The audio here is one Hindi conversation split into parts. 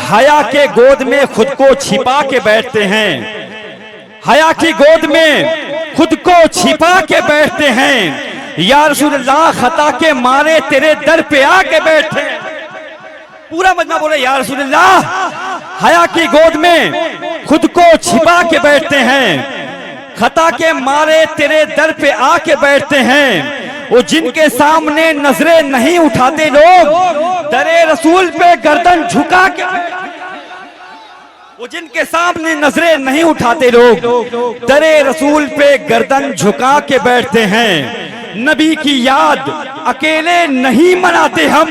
हया के गोद में खुद को छिपा के बैठते हैं, हया की गोद में खुद को छिपा के बैठते हैं। या रसूलल्लाह खता के मारे तेरे दर पे आके बैठे। पूरा मजमा बोले या रसूलल्लाह हया की गोद में खुद को छिपा के बैठते हैं, खता के मारे तेरे दर पे आके बैठते हैं। वो जिनके सामने नजरें नहीं उठाते लोग, दरे रसूल पे गर्दन झुका के, वो जिनके सामने नजरें नहीं उठाते लोग, दरे रसूल पे गर्दन झुका के बैठते हैं। नबी की याद अकेले नहीं मनाते हम,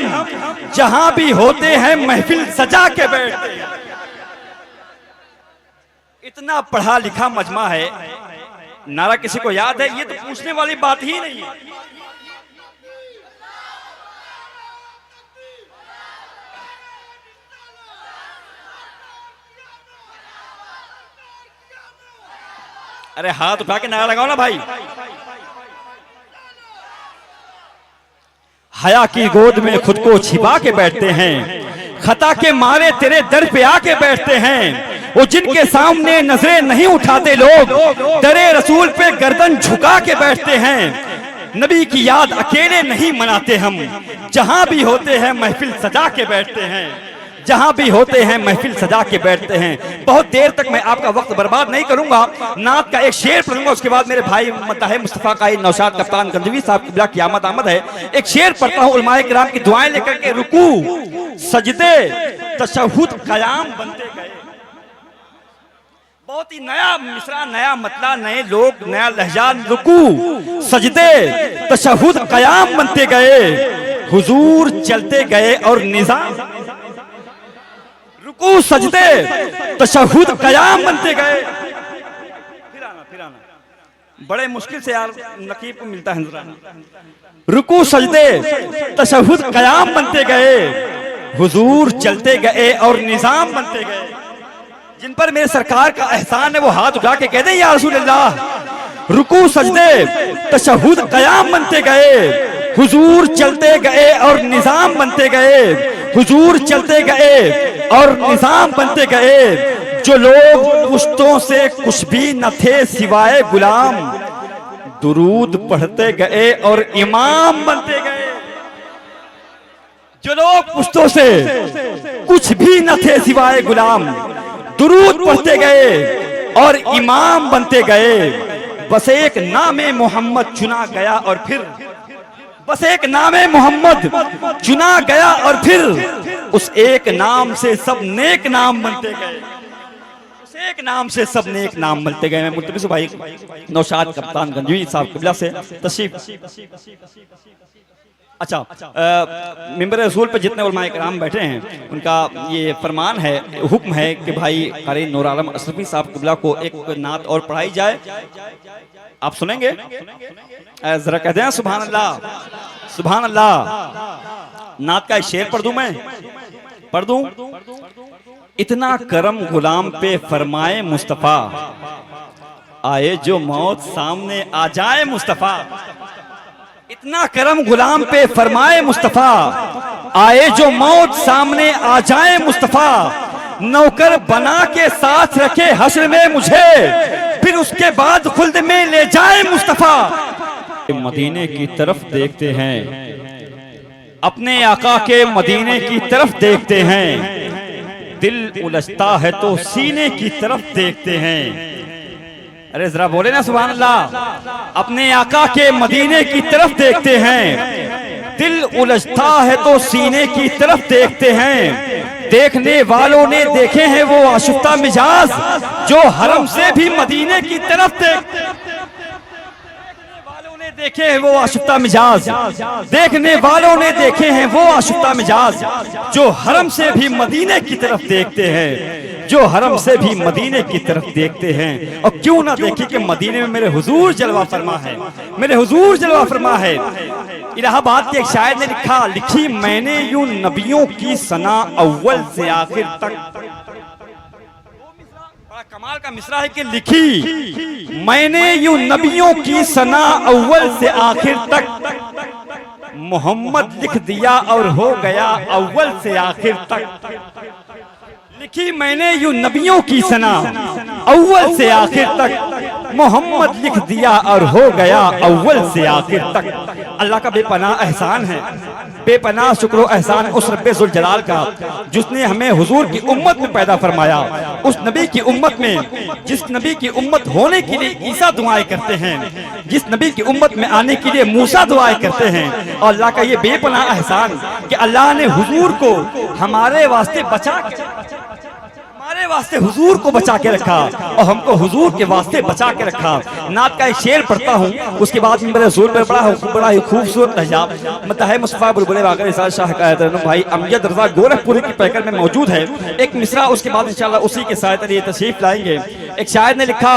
जहां भी होते हैं महफिल सजा के बैठते हैं। इतना पढ़ा लिखा मजमा है, नारा किसी को याद है? ये तो पूछने वाली बात ही नहीं है। अरे हाथ उठा के नारा लगाओ ना भाई। हया की गोद में खुद को छिपा के बैठते हैं, खता के मारे तेरे दर पे आके बैठते हैं। वो जिनके सामने नजरें नहीं उठाते लोग, दरे रसूल पे गर्दन झुका के बैठते हैं। नबी की याद अकेले नहीं मनाते हम, जहां भी होते हैं महफिल सजा के बैठते हैं, जहां भी होते हैं महफिल सजा के बैठते हैं। बहुत देर तक मैं आपका वक्त बर्बाद नहीं करूंगा, नात का एक शेर पढ़ूंगा, उसके बाद मेरे भाई मताहे मुस्तफा काई नौशाद कप्तान गंजवी साहब की क़यामत आमद है। एक शेर पढ़ता हूं उलमाए किराम की दुआएं लेकर के। रुकू सजदे तशहुद क़याम बनते गए। बहुत ही नया मिसरा, नया मतला, नए लोग, नया लहजा। रुकू सजदे तशहुद क़याम बनते गए, हुजूर चलते गए और निजाम। रुकू सजदे तशहुद क़याम बनते गए। फिर आना बड़े मुश्किल से यार नकीब को मिलता है। रुकू सजदे तशहुद क़याम बनते गए, हुजूर चलते गए और निजाम बनते गए। जिन पर मेरे सरकार का एहसान है वो हाथ उठा के कह दें या रसूलल्लाह। रुकू सजदे तशहुद क़याम बनते गए, हुजूर चलते गए और निजाम बनते गए, हुजूर चलते गए और निजाम बनते गए। जो लोग पुश्तों से कुछ भी न थे सिवाय गुलाम, दुरूद पढ़ते गए और इमाम बनते गए। जो लोग पुश्तों से कुछ भी न थे सिवाय गुलाम, दुरूद पढ़ते गए और इमाम बनते गए। बस एक नामे मोहम्मद चुना गया और फिर, बस एक नामे मोहम्मद चुना गया और फिर उस एक नाम से सब नेक नाम बनते गए, उस एक नाम से सब नेक नाम बनते गए। मैं मुल्तमिस भाई नौशाद कप्तान गंजवी साहब क़िबला से तशरीफ। अच्छा, मिंबर रसूल पे जितने उलमाए किराम बैठे हैं उनका ये फरमान है, हुक्म है कि भाई क़ारी नूर आलम अशरफी साहब क़िबला को एक नात और पढ़ाई जाए। आप सुनेंगे? जरा कहते हैं सुभान अल्लाह, सुभान अल्लाह। नात का एक शेर पढ़ दूं, मैं पढ़ दूं। इतना करम गुलाम पे फरमाए मुस्तफा, आए जो मौत सामने आ जाए मुस्तफा। इतना करम गुलाम पे फरमाए मुस्तफा, आए जो मौत सामने आ जाए मुस्तफा। नौकर बना के साथ रखे हश्र में मुझे, फिर उसके बाद खुल्द में ले जाए मुस्तफा। मदीने की तरफ देखते हैं, अपने आका के मदीने की तरफ देखते हैं। दिल उलझता है तो सीने की तरफ देखते हैं। अरे जरा बोले ना सुभान अल्लाह। अपने आका के मदीने की तरफ देखते हैं, दिल उलझता है तो सीने की तरफ देखते हैं। देखने वालों ने देखे हैं वो आशिफ्ता मिजाज, जो हरम से भी मदीने की तरफ देखते हैं। देखे हैं वो आशिफ्ता मिजाज, देखने वालों ने देखे हैं वो आशिफ्ता मिजाज, जो हरम से भी मदीने की तरफ देखते हैं, जो हरम से भी मदीने की तरफ देखते हैं। और क्यों ना देखे कि मदीने में मेरे हुजूर जलवा फरमा है, मेरे हुजूर जलवा फरमा है। इलाहाबाद के एक शायर ने लिखा, लिखी मैंने यूं नबियों की सना अव्वल से आखिर तक। कमाल का मिसरा है कि लिखी मैंने यूं नबियों की सना अव्वल से आखिर तक, मोहम्मद लिख दिया और हो गया अव्वल से आखिर तक। लिखी मैंने यूं नबियों की सना, अव्वल से आखिर तक मोहम्मद लिख दिया और हो गया अव्वल से आखिर तक। अल्लाह का बेपनाह एहसान है, बेपनाह शुक्र एहसान उस रब्बे जुल जलाल का जिसने हमें हुजूर की उम्मत में पैदा फरमाया। उस नबी की उम्मत में, जिस नबी की उम्मत होने के लिए ईसा दुआएं करते हैं, जिस नबी की उम्मत में आने के लिए मूसा दुआएं करते हैं। और अल्लाह का ये बेपनाह एहसान कि अल्लाह ने हुजूर को हमारे वास्ते हमारे वास्ते हुजूर को बचा के रखा और हमको हुजूर के वास्ते बचा के रखा। नात का एक शेर पढ़ता हूँ, उसके बाद मेरे रसूल पर बड़ा ही खूबसूरत लहजा मतलब है मुस्तफा बुलबुल बाकर इरशाद शाह का भाई अमजद रजा गोरखपुरी की पैकर में मौजूद है। एक मिसरा उसके बाद इंशाल्लाह उसी के साथ ये तशरीफ लाएंगे। एक शायर ने लिखा,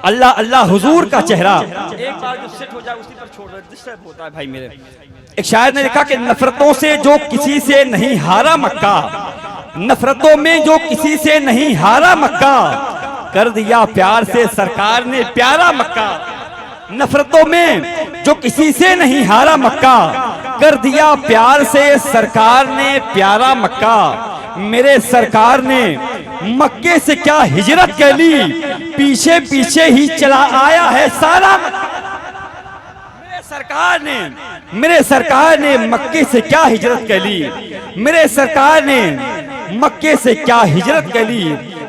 अल्लाह अल्लाह हुजूर का चेहरा, एक बार जो सेट हो जाए उसी पर छोड़ दे, डिस्टर्ब होता है भाई मेरे। एक शायर ने लिखा कि नफरतों से जो किसी से नहीं हारा मक्का, नफरतों में जो किसी से नहीं हारा मक्का, कर दिया प्यार से सरकार ने प्यारा मक्का। नफरतों में जो किसी से नहीं हारा मक्का, कर दिया प्यार से सरकार ने प्यारा मक्का। मेरे सरकार ने मक्के से क्या हिजरत कर ली, पीछे पीछे ही चला आया है सारा। मेरे सरकार ने मक्के से क्या हिजरत कर ली, मेरे सरकार ने मक्के से क्या हिजरत कर ली,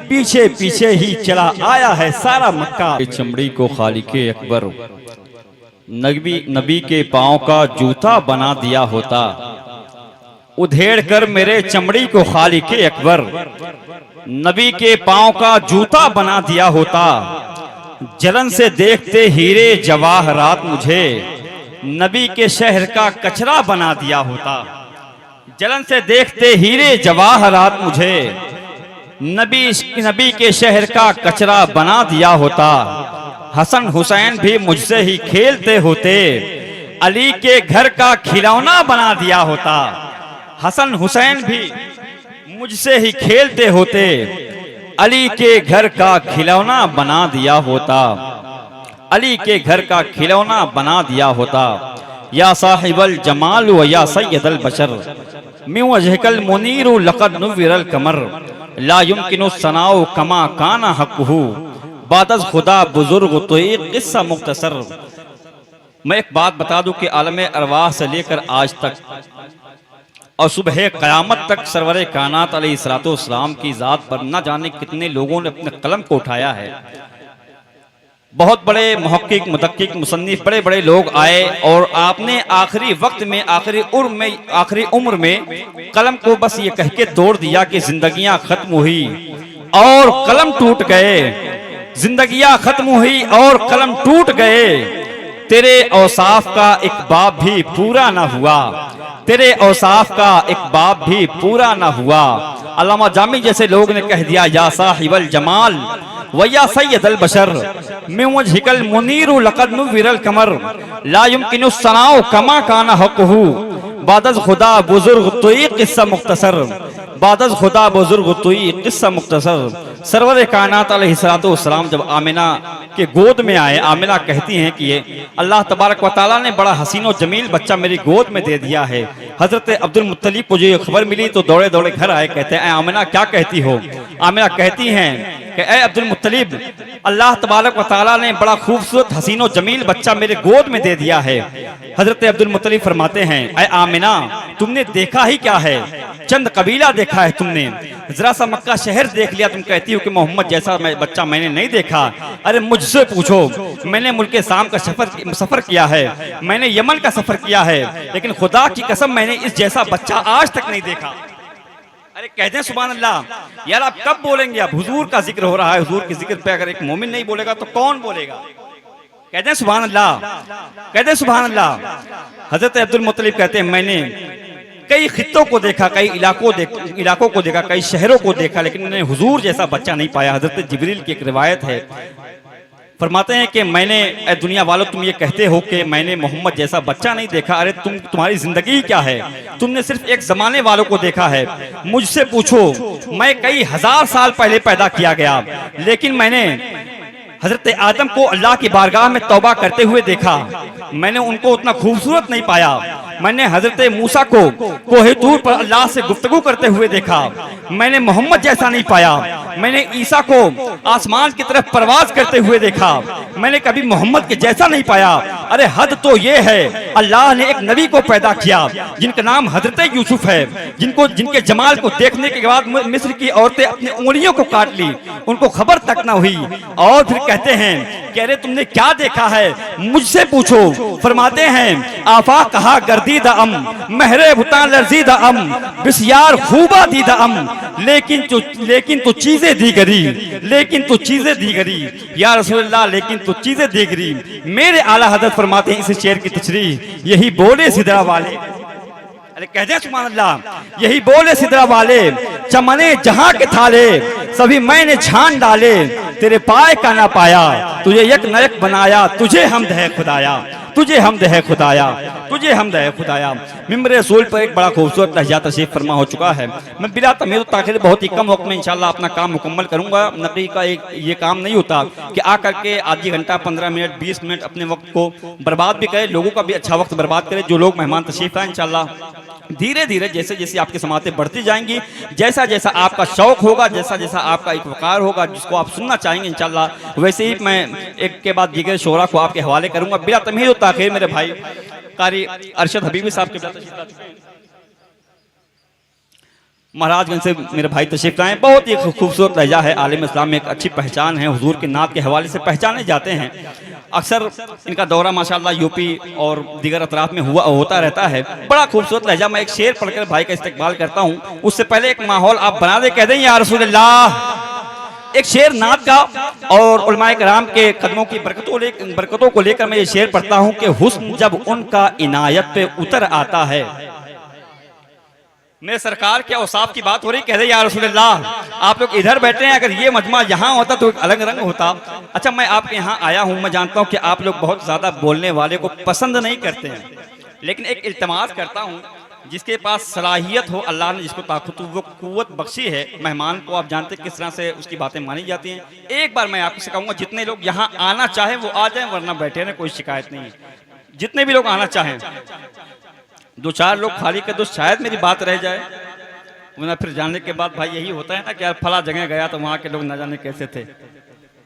पीछे पीछे ही चला आया है सारा मक्का। चमड़ी को खालिके अकबर नबी के पांव का जूता बना दिया होता, उधेड़ कर मेरे चमड़ी को खालिके अकबर नबी के पांव का जूता बना दिया होता। जलन से देखते हीरे जवाहरात मुझे नबी के शहर का कचरा बना दिया होता। जलन से देखते हीरे जवाहरात मुझे नबी के शहर का कचरा बना दिया होता। हसन हुसैन भी मुझसे ही खेलते होते, अली के घर का खिलौना बना दिया होता। हसन हुसैन भी मुझसे ही खेलते होते, अली के घर का खिलौना बना दिया होता। अली के घर का खिलौना बना दिया होता। या साहिबल जमाल व या सैयदल बशर मिन वजहकल मुनीरु लक़द नुव्विरल कमर ला युमकिनु सनाउ कमा काना हक़्क़ुहु बादज़ खुदा बुजुर्ग तो एक किस्सा मुख्तसर। मैं एक बात बता दूं कि आलम अरवाह से लेकर आज तक और सुबह क़यामत तक सरवरे कायनात अलैहिस्सलाम की ज़ात पर न जाने कितने लोगों ने अपने कलम को उठाया है। बहुत बड़े मुहक्किक मुदक्किक मुसन्निफ बड़े बड़े लोग आए और आपने आखिरी वक्त में आखिरी उम्र में कलम को बस ये कह के तोड़ दिया कि जिंदगियां खत्म हुई और कलम टूट गए, जिंदगियां खत्म हुई और कलम टूट गए। तेरे औसाफ का एक बाब भी पूरा ना हुआ, तेरे औसाफ का एक बाब भी पूरा ना हुआ। अल्लामा जामी जैसे लोग ने कह दिया, या साहिबल जमाल वया सैयदल बशर मिन वजहिकल मुनीरु लक़द नुव्विरल कमर ला युमकिनु सनाउ कमा काना हक़्क़ुहु बादज़ खुदा बुजुर्ग तो एक किस्सा मुख्तसर, बादज़ खुदा बुजुर्ग तो एक किस्सा मुख्तसर। सरवर कायनात अलैहिस्सलाम जब आमिना के गोद में आए, आमिना कहती हैं कि ये अल्लाह तबारक व तआला ने बड़ा हसीन और जमील बच्चा मेरी गोद में दे दिया है। हजरत अब्दुल मुत्तलिब को जो ये खबर मिली तो दौड़े दौड़े घर आए, कहते हैं आमिना क्या कहती हो। आमिना कहती हैं कि ऐ अब्दुल मुत्तलिब, अल्लाह तबारक व तआला ने बड़ा खूबसूरत हसीन और जमील बच्चा मेरे गोद में दे दिया है। हजरत अब्दुल मुत्तलिब फरमाते हैं, ऐ आमिना तुमने देखा ही क्या है, चंद कबीला देखा है तुमने, जरा सा मक्का शहर देख लिया, तुम कहती हो कि मोहम्मद जैसा बच्चा मैंने नहीं देखा। अरे मुझसे पूछो, मैंने मुल्के शाम का सफर किया है, मैंने यमन का सफर किया है, लेकिन खुदा की कसम मैंने इस जैसा बच्चा आज तक नहीं देखा। अरे कहते हैं सुभान अल्लाह। यार आप कब बोलेंगे, अब हुजूर का जिक्र हो रहा है, हुजूर के जिक्र पे अगर एक मोमिन नहीं बोलेगा तो कौन बोलेगा। कहते हैं सुभान अल्लाह, कहते हैं सुभान अल्लाह। हजरत अब्दुल मुत्तलिब कहते हैं मैंने कई खित्तों को देखा, कई इलाकों को देखा, कई शहरों को देखा, लेकिन मैंने हुजूर जैसा बच्चा नहीं पाया। हजरत जिब्रील की एक रिवायत है, फरमाते हैं कि मैंने, ए दुनिया वालों तुम ये कहते हो कि मैंने मोहम्मद जैसा बच्चा नहीं देखा, अरे तुम्हारी जिंदगी क्या है, तुमने सिर्फ एक जमाने वालों को देखा है। मुझसे पूछो, मैं कई हजार साल पहले पैदा किया गया, लेकिन मैंने हजरत आदम को अल्लाह की बारगाह में तौबा करते हुए देखा, मैंने उनको उतना खूबसूरत नहीं पाया। मैंने हजरत मूसा को कोहे तूर पर अल्लाह से गुफ्तगू करते हुए देखा, मैंने मोहम्मद जैसा नहीं पाया। मैंने ईसा को आसमान की तरफ परवाज करते हुए देखा, मैंने कभी मोहम्मद के जैसा नहीं पाया। अरे हद तो ये है, अल्लाह ने एक नबी को पैदा किया जिनका नाम हजरत यूसुफ है, जिनके जमाल को देखने के बाद मिस्र की औरतें अपनी उंगलियों को काट ली, उनको खबर तक न हुई। और फिर कहते हैं कह रहे तुमने क्या देखा है, मुझसे पूछो। फरमाते हैं आफा कहा गर्दीदा अम महरे भुता लर्जीदा अम बिस्यार खूबा दीदा अम लेकिन तो चीजें दीगरी, लेकिन तो चीजें दीगरी या रसूलल्लाह, लेकिन तो चीजें दीगरी। मेरे आला हज़रत फरमाते हैं इस शेर की तशरीह, यही बोले सिदरा वाले, अरे कहते हैं सुभान अल्लाह, यही बोले सिदरा वाले, चमने जहां के थाले सभी मैंने छान डाले, तेरे पाए का ना पाया, तुझे यक नयक बनाया, तुझे हमद है खुदाया, तुझे हमद है खुदाया, तुझे हमद है खुदाया। मिंबर रसूल पर एक बड़ा खूबसूरत लहजा तशरीफ फरमा हो चुका है। मैं बिला तमीर ताखिर बहुत ही कम वक्त में इंशाल्लाह अपना काम मुकम्मल करूंगा। नबी का एक ये काम नहीं होता कि आ करके आधी घंटा 15 मिनट 20 मिनट अपने वक्त को बर्बाद भी करे, लोगों का भी अच्छा वक्त बर्बाद करे। जो लोग मेहमान तशरीफ आए इंशाल्लाह धीरे धीरे जैसे जैसे आपकी समातें बढ़ती जाएंगी, जैसा जैसा आपका शौक होगा, जैसा जैसा आपका एक वकार होगा जिसको आप सुनना चाहेंगे इंशाल्लाह, वैसे ही मैं एक के बाद दीगर शोरा को आपके हवाले करूंगा। बिला तमीर ताखिर मेरे भाई कारी अरशद हबीबी साहब के महाराजगंज से मेरे भाई तशरीफ लाए। बहुत ही खूबसूरत लहजा है, आलिम इस्लाम में एक अच्छी पहचान है, हुजूर के नात के हवाले से पहचाने जाते हैं। अक्सर इनका दौरा माशाल्लाह यूपी और दीगर अतराफ में होता रहता है। बड़ा खूबसूरत लहजा। मैं एक शेर पढ़कर भाई का इस्तकबाल करता हूँ, उससे पहले एक माहौल आप बना दे, कह दें या रसूलल्लाह। एक शेर नात का और उलमाए कराम के कदमों की बरकतों को लेकर मैं ये शेर पढ़ता हूँ कि हुस्न जब उनका इनायत पे उतर आता है। मेरे सरकार के औसाफ की बात हो रही, कह रहे या रसूलल्लाह आप लोग इधर बैठे हैं, अगर ये मजमा यहाँ होता तो एक अलग रंग होता। अच्छा मैं आपके यहाँ आया हूँ, मैं जानता हूँ कि आप लोग बहुत ज़्यादा बोलने वाले को पसंद नहीं करते हैं, लेकिन एक इल्तमास करता हूँ जिसके पास सलाहियत हो, अल्लाह ने जिसको ताकत वो कुव्वत बख्शी है, मेहमान को आप जानते किस तरह से उसकी बातें मानी जाती हैं। एक बार मैं आपको सिखाऊंगा, जितने लोग यहाँ आना चाहें वो आ जाएं, वरना बैठे रहें, कोई शिकायत नहीं है। जितने भी लोग आना चाहें, 2-4 लोग खाली कर दो, शायद मेरी बात रह जाए, वरना फिर जाने के बाद भाई यही होता है ना कि यार फला जगह गया तो वहाँ के लोग न जाने कैसे थे।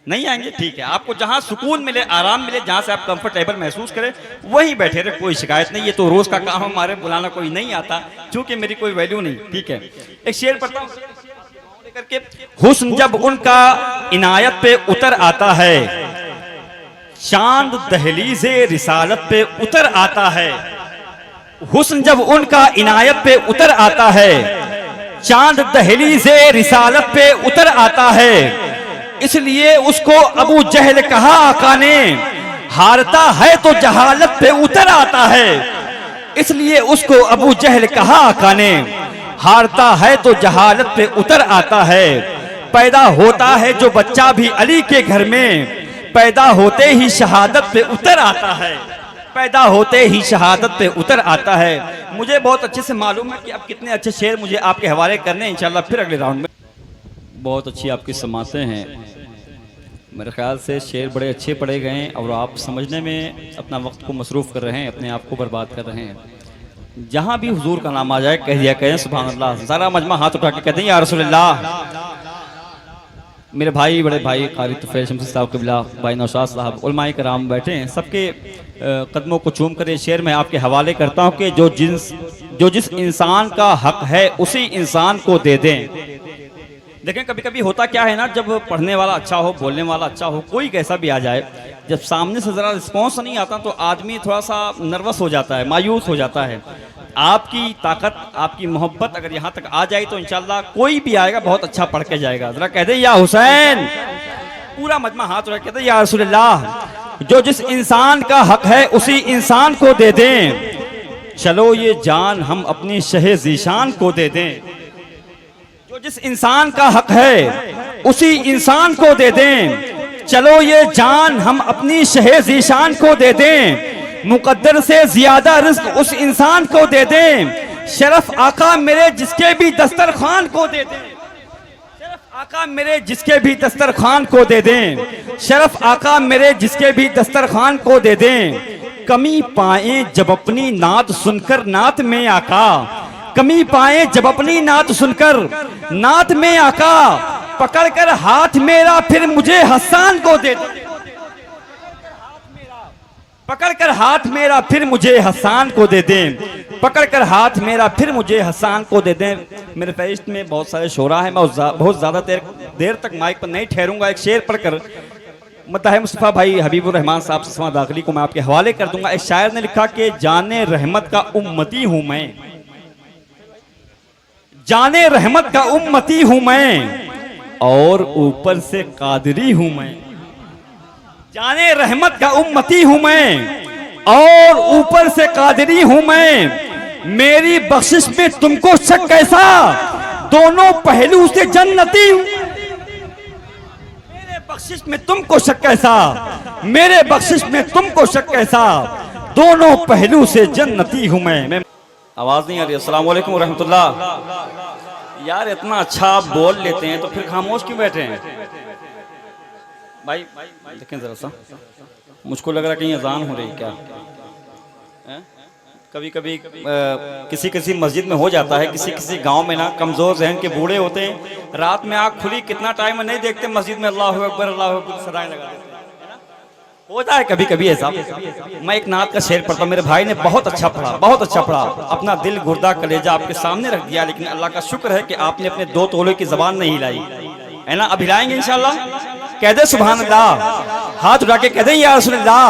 नहीं आएंगे, ठीक है, आपको जहाँ सुकून मिले, आराम मिले, जहाँ से आप कंफर्टेबल महसूस करें वहीं बैठे रहे, कोई शिकायत नहीं। ये तो रोज का काम, हमारे बुलाना कोई नहीं आता, क्योंकि मेरी कोई वैल्यू नहीं। ठीक है, एक शेर पढ़ता हूँ करके। हुस्न जब उनका इनायत पे उतर आता है, चांद दहलीज़े रिसालत पे उतर आता है। हुस्न जब उनका इनायत पे उतर आता है, चांद दहलीज़े रिसालत पे उतर आता है। इसलिए उसको अबू जहल कहा आका ने, हारता है तो जहालत पे उतर आता है। इसलिए उसको अबू जहल कहा आका ने, हारता है तो जहालत पे उतर आता है। पैदा होता है जो बच्चा भी अली के घर में, पैदा होते ही शहादत पे उतर आता है। पैदा होते ही शहादत पे उतर आता है। मुझे बहुत अच्छे से मालूम है कि अब कितने अच्छे शेर मुझे आपके हवाले करने हैं इंशाल्लाह फिर अगले राउंड में। बहुत अच्छी आपकी समातें हैं, मेरे ख्याल से शेर बड़े अच्छे पढ़े गए हैं और आप समझने में अपना वक्त को मसरूफ़ कर रहे हैं, अपने आप को बर्बाद कर रहे हैं। जहाँ भी हुजूर का नाम आ जाए कह दिया करें सुभान अल्लाह। सारा मजमा हाथ उठा के कहते हैं या रसूलल्लाह। मेरे भाई, बड़े भाई कारी तुफैल शमसी साहब कबिला, भाई नौशाद साहब, उलमाए कराम बैठे हैं, सबके कदमों को चूम कर ये शेर मैं आपके हवाले करता हूँ कि जो जिस इंसान का हक है उसी इंसान को दे दें। देखें कभी कभी होता क्या है ना, जब पढ़ने वाला अच्छा हो, बोलने वाला अच्छा हो, कोई कैसा भी आ जाए, जब सामने से ज़रा रिस्पॉन्स नहीं आता तो आदमी थोड़ा सा नर्वस हो जाता है, मायूस हो जाता है। आपकी ताकत, आपकी मोहब्बत अगर यहाँ तक आ जाए तो इंशाल्लाह कोई भी आएगा बहुत अच्छा पढ़ के जाएगा। ज़रा कह दे या हुसैन। पूरा मजमा हाथ उठा के कहते या रसूलल्लाह। जो जिस इंसान का हक है उसी इंसान को दे दें, चलो ये जान हम अपनी शहे ज़ीशान को दे दें। जो जिस इंसान का हक है उसी इंसान को दे दें, चलो ये जान हम अपनी शहे ज़ीशान को दे दें। मुकद्दर से ज्यादा रिज़्क़ उस इंसान को दे दें। शरफ आका मेरे जिसके भी दस्तरखान को दे दें। शरफ आका मेरे जिसके भी दस्तरखान को दे दें। शरफ आका मेरे जिसके भी दस्तरखान को दे दें। कमी पाए जब अपनी नात सुनकर नात में आका, कमी पाए जब अपनी नात सुनकर नात में आका, पकड़कर हाथ मेरा फिर मुझे हसन को दे दे, पकड़कर हाथ मेरा फिर मुझे हसन को दे दें, पकड़कर हाथ मेरा फिर मुझे हसन को दे दें। मेरे फेस्ट में बहुत सारे शोरा है, मैं बहुत ज़्यादा देर तक माइक पर नहीं ठहरूंगा। एक शेर पढ़कर मताह मुस्तफ़ा भाई हबीबुर रहमान साहब समा दाखिली को मैं आपके हवाले कर दूंगा। एक शायर ने लिखा कि जाने रहमत का उम्मती हूं मैं, जाने रहमत का उम्मती हूं मैं, और ऊपर से कादरी हूं मैं। जाने रहमत का उम्मती हूं मैं और ऊपर से कादरी हूं मैं, मेरी बख्शिश में तुमको शक कैसा, दोनों पहलू से जन्नती हूं। मेरे बख्शिश में तुमको शक कैसा, मेरे बख्शिश में तुमको शक कैसा, दोनों पहलू से जन्नती हूं मैं। आवाज नहीं आ रही। अस्सलाम वालेकुम रहमतुल्लाह। यार इतना अच्छा आप बोल लेते हैं तो फिर खामोश क्यों बैठे हैं भाई? देखें जरा सा, मुझको लग रहा कहीं अजान हो रही क्या है? कभी कभी किसी किसी मस्जिद में हो जाता है, किसी किसी गांव में ना कमजोर जहन के बूढ़े होते हैं, रात में आँख खुली कितना टाइम नहीं देखते मस्जिद में अल्लाह अकबर अल्लाह अकबर सराय लगा देते हैं। होता है कभी कभी ऐसा। मैं एक नात का शेर पढ़ता, मेरे भाई ने बहुत अच्छा पढ़ा, बहुत अच्छा पढ़ा, अपना दिल गुर्दा कलेजा आपके सामने रख दिया, लेकिन अल्लाह का शुक्र है कि आपने अपने 2 तोले की जबान नहीं हिलाई है ना। अब हिलाएंगे इंशाल्लाह। कह दे सुभान अल्लाह, हाथ उठा के कह दे या रसूल अल्लाह,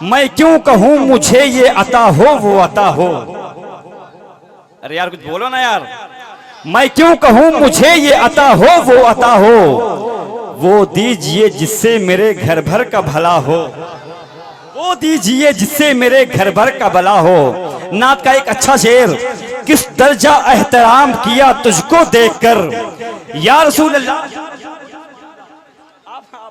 मैं क्यों कहूं मुझे ये अता हो वो अता हो। अरे यार कुछ बोलो ना यार। मैं क्यों कहूं मुझे ये अता हो वो अता हो, वो दीजिए जिससे मेरे घर भर का भला हो, वो दीजिए जिससे मेरे घर भर का भला हो। नात का एक अच्छा शेर, किस दर्जा एहतराम किया तुझको देखकर या रसूल अल्लाह।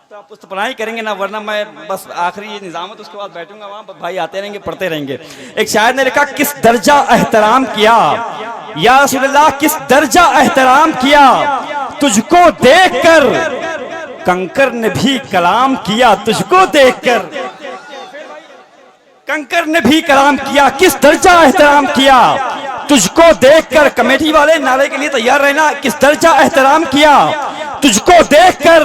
आप तो पढ़ाई करेंगे ना, वरना मैं बस आखिरी ये निजाम है तो उसके बाद बैठूंगा वहां, भाई आते रहेंगे पढ़ते रहेंगे। एक शायर ने लिखा, किस दर्जा एहतराम किया या रसूल अल्लाह, किस दर्जा एहतराम किया तुझको देखकर, कंकर ने भी कलाम किया तुझको देखकर, कंकर ने भी कलाम किया, किस दर्जा एहतराम किया तुझको देखकर। कमेटी वाले नारे के लिए तैयार रहना। किस दर्जा एहतराम किया तुझको देखकर,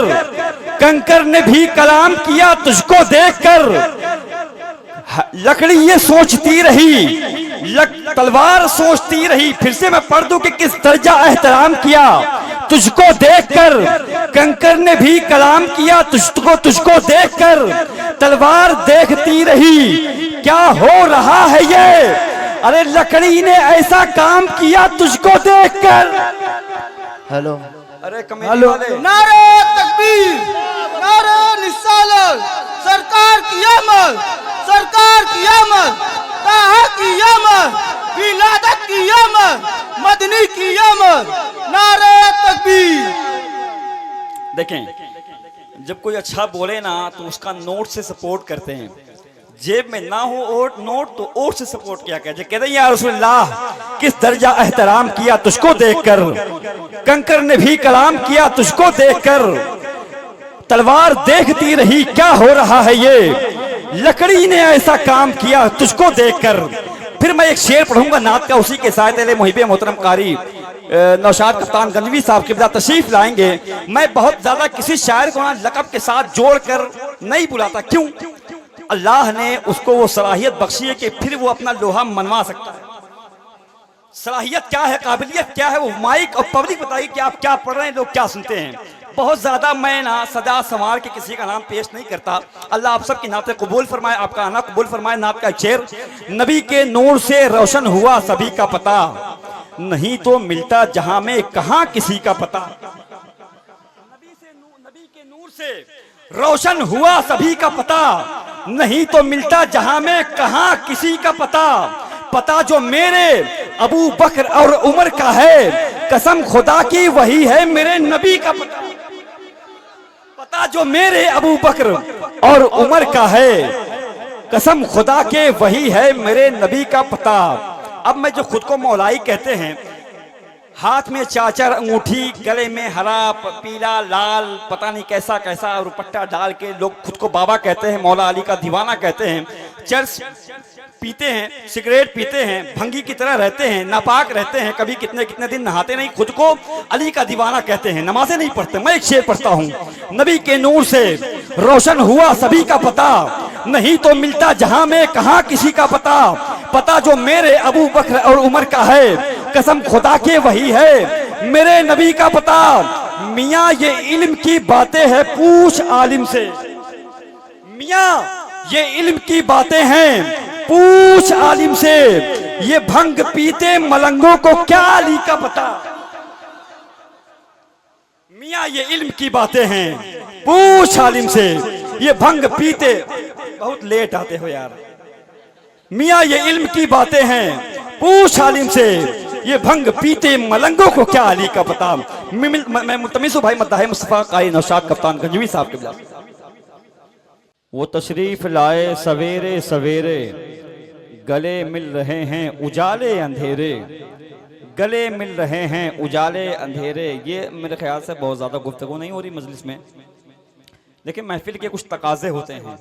कंकर ने भी कलाम किया तुझको देखकर। लकड़ी ये सोचती रही, तलवार सोचती रही। फिर से मैं पढ़ दूं कि किस दर्जा एहतराम किया तुझको देखकर, कंकर ने भी कलाम किया तुझको देखकर। तलवार देखती रही, क्या हो रहा है ये, अरे लकड़ी ने ऐसा काम किया तुझको देखकर। हेलो, अरे कमेटी वाले, नारे तकबीर, नारे निस्सालत, सरकार की आमद, सरकार की आमद, ताहा की आमद, विलादत की आमद, मदनी की आमद, नारे तकबीर। देखें जब कोई अच्छा बोले ना तो उसका नोट से सपोर्ट करते हैं, जेब में ना हो और नोट तो और से सपोर्ट किया कहते कहते या रसूलुल्लाह, किस दर्जा एहतराम किया तुझको देखकर, कंकर ने भी कलाम किया तुझको देखकर। तलवार देखती रही, क्या हो रहा है ये, लकड़ी ने ऐसा काम किया तुझको देखकर। फिर मैं एक शेर पढ़ूंगा नात का, उसी के साथ मुहिब मोहतरम कारी नौशाद कप्तान गंजवी साहब के बाद तशरीफ लाएंगे। मैं बहुत ज्यादा किसी शायर को ना लकब के साथ जोड़कर नहीं बुलाता, क्यों? अल्लाह ने उसको वो सलाहियत बख्शी है कि फिर वो अपना लोहा मनवा सकता है। सलाहियत क्या है, काबिलियत क्या है, वो माइक और पब्लिक बताइए कि आप क्या पढ़ रहे हैं, लोग क्या सुनते हैं। बहुत ज्यादा मैं ना सदा संवार के किसी का नाम पेश नहीं करता। अल्लाह आप सबकी नाते कबूल फरमाए, आपका आना कबूल फरमाए। नात का शेर, नबी के नूर से रोशन हुआ सभी का पता, नहीं तो मिलता जहां में कहां किसी का पता। नबी के नूर से रोशन हुआ सभी का पता, नहीं तो मिलता जहां में कहां किसी का पता। पता जो मेरे अबू बकर और उमर का है, कसम खुदा की वही है मेरे नबी का पता। पता जो मेरे अबू बकर और उमर का है, कसम खुदा के वही है मेरे नबी का पता। अब मैं जो खुद को मौलाई कहते हैं, हाथ में चाचर अंगूठी, गले में हरा पीला लाल पता नहीं कैसा कैसा रुपट्टा डाल के लोग खुद को बाबा कहते हैं, मौला अली का दीवाना कहते हैं, चर्च पीते हैं, सिगरेट पीते हैं, भंगी की तरह रहते हैं, नापाक रहते हैं, कभी कितने कितने दिन नहाते नहीं, खुद को अली का दीवाना कहते हैं, नमाजें नहीं पढ़ते। मैं एक शेर पढ़ता हूँ, नबी के नूर से रोशन हुआ सभी का पता, नहीं तो मिलता जहां में कहां किसी का पता, पता जो मेरे अबू बकर और उमर का है, कसम खुदा के वही है मेरे नबी का पता। मियाँ ये इल्म की बातें हैं पूछ आलिम से, मियाँ ये इल्म की बातें हैं पूछ आलिम से, ये भंग पीते मलंगों को क्या अली का पता। मियाँ ये इल्म की बातें हैं पूछ आलिम से, ये भंग पीते, बहुत लेट आते हो यार। मियाँ ये इल्म की बातें हैं पूछ आलिम से, ये भंग पीते मलंगों को क्या अली का पता। मैं मुल्तमिस हूं भाई मद्दाह मुस्तफा काई नौशाद कप्तान गंजवी साहब के बिला। वो तशरीफ लाए सवेरे सवेरे, गले मिल रहे हैं उजाले अंधेरे, गले मिल रहे हैं उजाले अंधेरे। ये मेरे ख्याल से बहुत ज़्यादा गुफ्तगू नहीं हो रही मजलिस में, लेकिन महफिल के कुछ तकाजे होते हैं।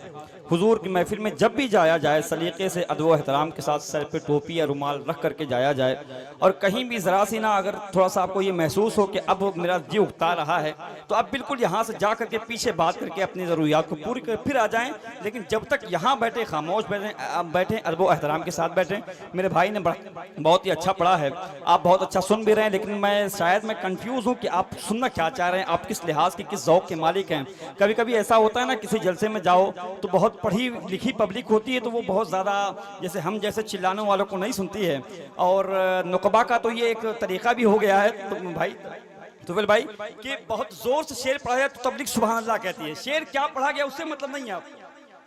हुजूर की महफिल में जब भी जाया जाए सलीके से अदब व एहतराम के साथ सर पे टोपी या रुमाल रख करके जाया जाए, और कहीं भी ज़रा सी ना अगर थोड़ा सा आपको ये महसूस हो कि अब मेरा जी उगता रहा है, तो आप बिल्कुल यहाँ से जा करके पीछे बात करके अपनी ज़रूरियात को पूरी कर फिर आ जाएँ। लेकिन जब तक यहाँ बैठे खामोश बैठें अदब व एहतराम के साथ बैठें। मेरे भाई ने बहुत ही अच्छा पढ़ा है, आप बहुत अच्छा सुन भी रहे हैं, लेकिन मैं कंफ्यूज हूँ कि आप सुनना क्या चाह रहे हैं, आप किस लिहाज की किस ज़ौक़ के मालिक हैं। कभी कभी ऐसा होता है ना, किसी जलसे में जाओ तो बहुत पढ़ी लिखी पब्लिक होती है, तो वो बहुत ज़्यादा जैसे हम जैसे चिल्लाने वालों को नहीं सुनती है, और नुकबा का तो ये एक तरीका भी हो गया है। तो भाई तुफैल भाई कि बहुत ज़ोर से शेर पढ़ा जाए तो तबलीग सुभान अल्लाह कहती है, शेर क्या पढ़ा गया उससे मतलब नहीं है। आप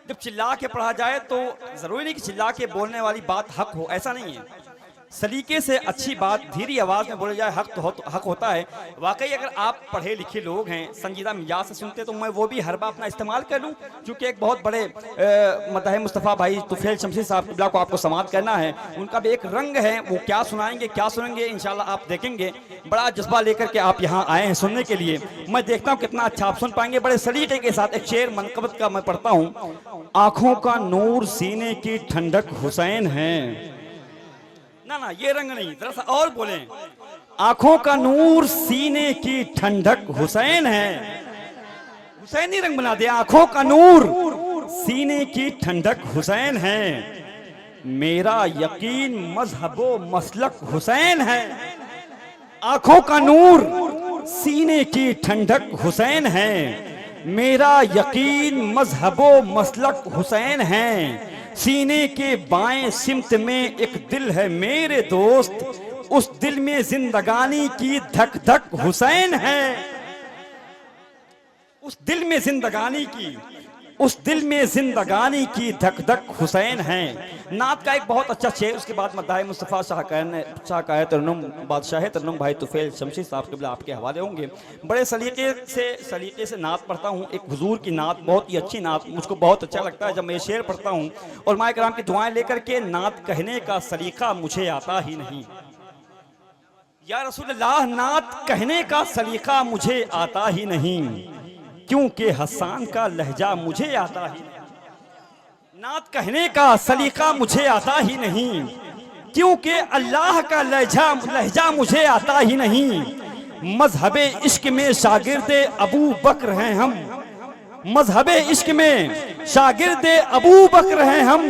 जब चिल्ला के पढ़ा जाए तो ज़रूरी नहीं कि चिल्ला के बोलने वाली बात हक हो, ऐसा नहीं है। सलीके से अच्छी बात धीरी आवाज़ में बोले जाए हक होता है। वाकई अगर आप पढ़े लिखे लोग हैं, संजीदा मिजाज से सुनते, तो मैं वो भी हर बार अपना इस्तेमाल कर लूँ, क्योंकि एक बहुत बड़े मदह मुस्तफ़ा भाई तुफैल शमशी साहब किबला को आपको समाअत करना है। उनका भी एक रंग है, वो क्या सुनाएंगे क्या सुनेंगे इंशाल्लाह आप देखेंगे। बड़ा जज्बा लेकर के आप यहाँ आए हैं सुनने के लिए, मैं देखता हूँ कितना अच्छा आप सुन पाएंगे बड़े सलीके के साथ। एक शेर मनकबत का मैं पढ़ता हूँ, आँखों का नूर सीने की ठंडक हुसैन है। ना ये रंग नहीं, जरा सा और बोले, आंखों का नूर सीने की ठंडक हुसैन है। हुसैनी रंग बना दिया, आंखों का नूर सीने की ठंडक हुसैन है, मेरा यकीन मजहबो मसलक हुसैन है। आंखों का नूर सीने की ठंडक हुसैन है, मेरा यकीन मजहबो मसलक हुसैन है। सीने के बाएं सिमत में एक दिल है मेरे दोस्त, उस दिल में जिंदगानी की धक धक हुसैन है। उस दिल में जिंदगानी की धक धक हुसैन है। नात का एक बहुत अच्छा शेर, उसके बाद मद्दाह मुस्तफ़ा शाह तरन्नुम बादशाह तरन्नुम भाई तुफैल शमशी साहब के आपके हवाले होंगे। बड़े सलीके से नात पढ़ता हूँ, एक हुजूर की नात, बहुत ही अच्छी नात, मुझको बहुत अच्छा लगता है जब मैं ये शेर पढ़ता हूँ। और माए कराम की दुआएं लेकर के नात कहने का सलीका मुझे आता ही नहीं। या रसूलल्लाह, नात कहने का सलीका मुझे आता ही नहीं, क्योंकि हसन का लहजा मुझे आता ही नहीं। नात कहने का सलीका मुझे आता ही नहीं, क्योंकि अल्लाह का लहजा मुझे आता ही नहीं। मजहबे इश्क में शागिर्दे अबू बकर हैं हम, मजहबे इश्क में शागिर्दे अबू बकर हैं हम,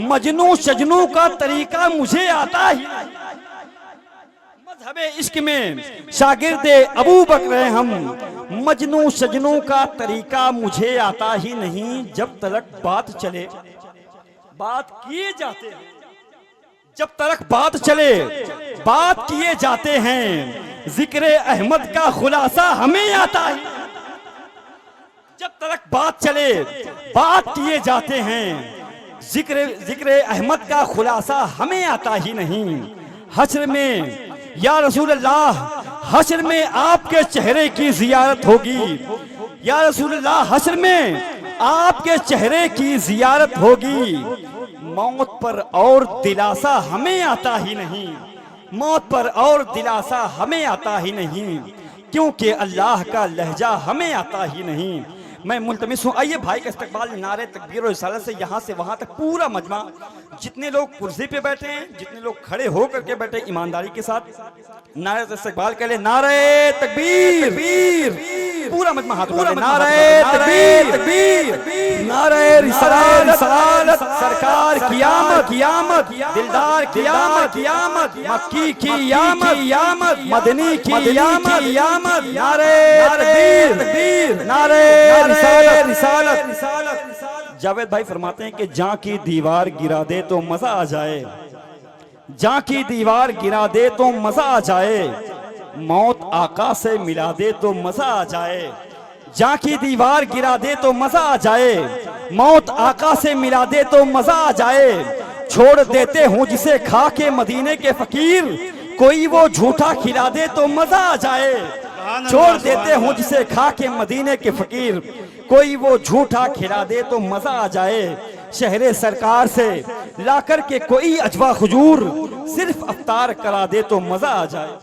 मजनू शजनू का तरीका मुझे आता ही नहीं। मजहबे इश्क में शागिर्दे अबू बकर हैं हम, मजनू सजनों का तरीका मुझे आता ही नहीं। जब तक बात चले बात किए जाते हैं, जब तक बात चले बात किए जाते हैं, जिक्र अहमद का खुलासा हमें आता है। जब तक बात चले बात किए जाते हैं, जिक्र अहमद का खुलासा हमें आता ही नहीं। हश्र में या रसूल अल्लाह, हश्र में आपके चेहरे की जियारत होगी। या रसूल अल्लाह, हश्र में आपके चेहरे की जियारत होगी। मौत पर और दिलासा हमें आता ही नहीं। मौत पर और दिलासा हमें आता ही नहीं, क्योंकि अल्लाह का लहजा हमें आता ही नहीं। मैं मुल्तमिस हूँ, आइए भाई का इस्तकबाल नारे तकबीर और रिसालत से यहाँ से वहाँ तक पूरा मजमा, जितने लोग कुर्सी पे बैठे हैं, जितने लोग खड़े होकर के बैठे, ईमानदारी के साथ नारे से इस्तकबाल कर ले। नारे तकबीर, पूरा मजमा हाथ उठा ले। नारे तकबीर, नारे रिसालत, सरकार कियामत, दिलदार कियामत, मक्की की यामत, मदनी की यामत, नारे तकबीर, नारे रिसालत। जावेद भाई फरमाते हैं कि जहां की दीवार गिरा दे तो मजा आ जाए, जहां की दीवार गिरा दे तो मजा आ जाए, मौत आका से मिला दे तो मजा आ जाए। जहां की दीवार गिरा दे तो मजा आ जाए, मौत आका से मिला दे तो मजा आ जाए। छोड़ देते हूं जिसे खा के मदीने के फकीर, कोई वो झूठा खिला दे तो मजा आ जाए। छोड़ देते हूं जिसे खा के मदीने के फकीर, कोई वो झूठा खिला दे तो मजा आ जाए। शहरे सरकार से लाकर के कोई अजवा खजूर, सिर्फ अफ्तार करा दे तो मजा आ जाए।